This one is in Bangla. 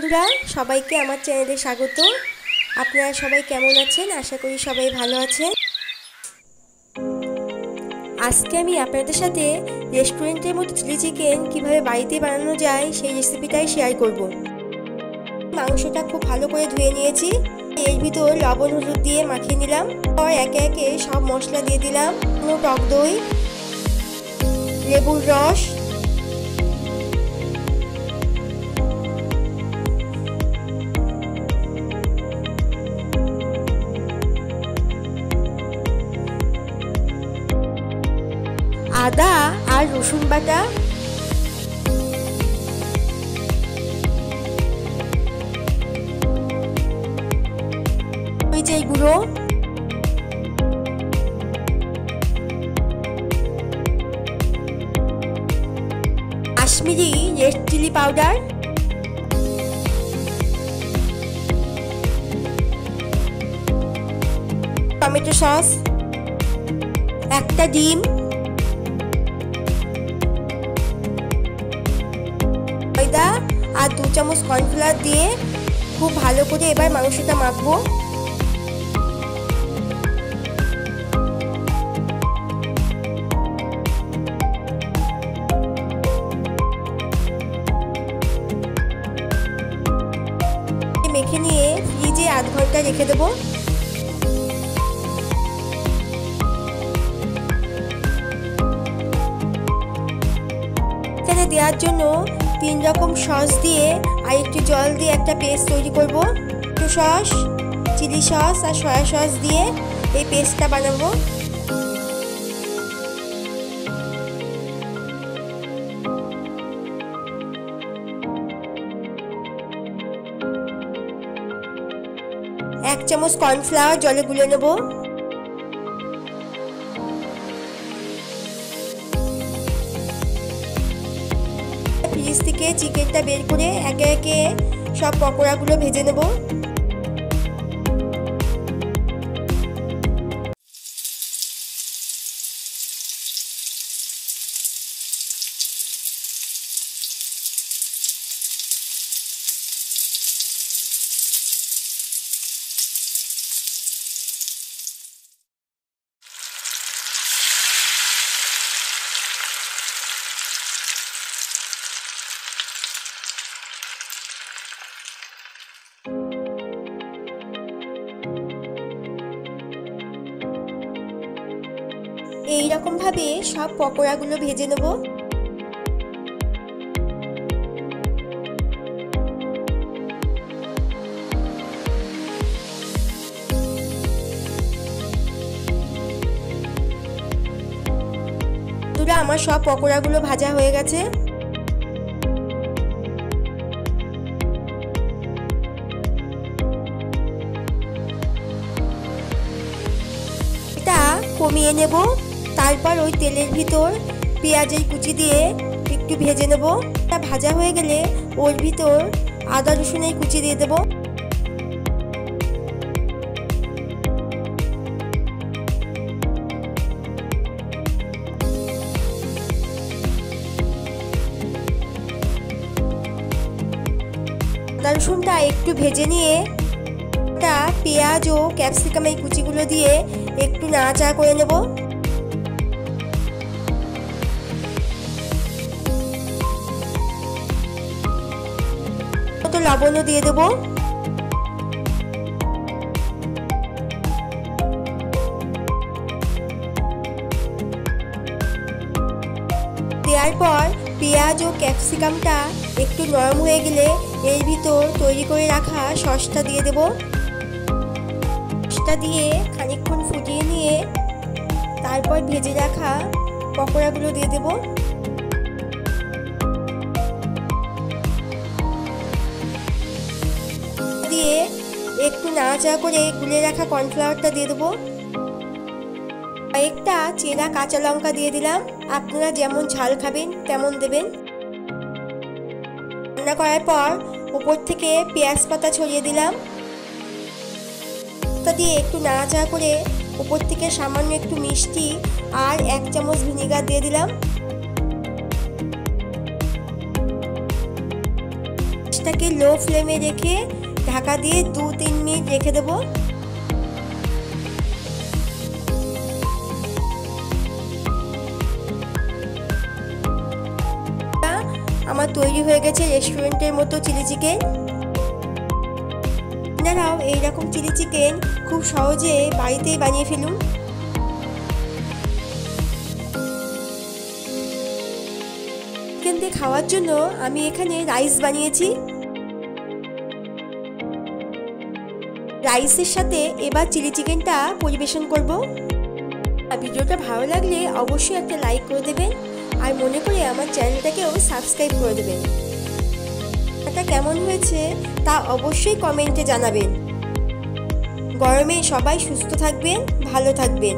বন্ধুরা, সবাইকে আমার চ্যানেলে স্বাগত। আপনারা সবাই কেমন আছেন? আশা করি সবাই ভালো আছেন। আজকে আমি আপনাদের সাথে রেস্টুরেন্টের মতো চিলি চিকেন কিভাবে বাড়িতে বানানো যায় সেই রেসিপিটাই শেয়ার করব। মাংসটা খুব ভালো করে ধুয়ে নিয়েছি। এর ভিতর লবণ হলুদ দিয়ে মাখিয়ে নিলাম। পর একে একে সব মশলা দিয়ে দিলাম। টক দই, লেবুর রস, আদা আর রসুন বাটা, মরিচের গুঁড়ো, Kashmiri red chilli powder, tomato sauce, একটা ডিম, ময়দা আর 2 চামচ কর্নফ্লাওয়ার দিয়ে খুব ভালো করে এবার মাংসটা মাখবো। মেখে নিয়ে ফ্রিজে আধ ঘন্টা রেখে দেবো। এখানে দেওয়ার জন্য 3 রকম সস দিয়ে আর একটু জল দিয়ে একটা পেস্ট তৈরি করব। টমেটো সস, চিলি সস আর সয়া সস দিয়ে এই পেস্টটা বানাবো। এক চামচ কর্নফ্লাওয়ার জলে গুলে নেব। ফ্রিজ থেকে চিকেনটা বের করে একে একে সব পকোড়াগুলো ভেজে নেব। এই রকম ভাবে সব পকোড়াগুলো ভেজে নেব। আমার সব পকোড়াগুলো ভাজা হয়ে গেছে। এটা কমিয়ে নেব। তারপর ওই তেলের ভিতর পেঁয়াজের কুচি দিয়ে একটু ভেজে নেব। এটা ভাজা হয়ে গেলে ওর ভিতর আদা রসুনের কুচি দিয়ে দেব। আদা রসুনটা একটু ভেজে নিয়ে পেঁয়াজ ও ক্যাপসিকাম এই কুচিগুলো দিয়ে একটু নাড়াচাড়া করে নেব। লবণও দিয়ে দেব। দেওয়ার পর পেঁয়াজ ও ক্যাপসিকামটা একটু নরম হয়ে গেলে এর ভিতর তৈরি করে রাখা সসটা দিয়ে দেব। সসটা দিয়ে খানিকক্ষণ ফুটিয়ে নিয়ে তারপর ভেজে রাখা পকোড়াগুলো দিয়ে দেব। দিয়ে একটু নাড়াচাড়া করে গুলে রাখা কর্নফ্লাওয়ারটা দিয়ে দেবো। কয়েকটা চেরা কাঁচা লঙ্কা দিয়ে দিলাম। আপনারা যেমন ঝাল খাবেন তেমন দেবেন। রান্না করার পর উপর থেকে পেঁয়াজ পাতা ছড়িয়ে দিলাম। তা দিয়ে একটু নাড়াচাড়া করে উপর থেকে সামান্য একটু মিষ্টি আর 1 চামচ ভিনেগার দিয়ে দিলাম। গ্যাসটাকে লো ফ্লেমে রেখে ঢাকা দিয়ে 2-3 মিনিট রেখে দেবো। আমার তৈরি হয়ে গেছে রেস্টুরেন্টের মতো চিলি চিকেন। আপনারাও এইরকম চিলি চিকেন খুব সহজে বাড়িতেই বানিয়ে ফেলুন। চিকেন দিয়ে খাওয়ার জন্য আমি এখানে রাইস বানিয়েছি। রাইসের সাথে এবার চিলি চিকেনটা পরিবেশন করব। ভিডিওটা ভালো লাগলে অবশ্যই একটা লাইক করে দেবেন, আর মনে করে আমার চ্যানেলটাকেও সাবস্ক্রাইব করে দেবেন। এটা কেমন হয়েছে তা অবশ্যই কমেন্টে জানাবেন। গরমে সবাই সুস্থ থাকবেন, ভালো থাকবেন।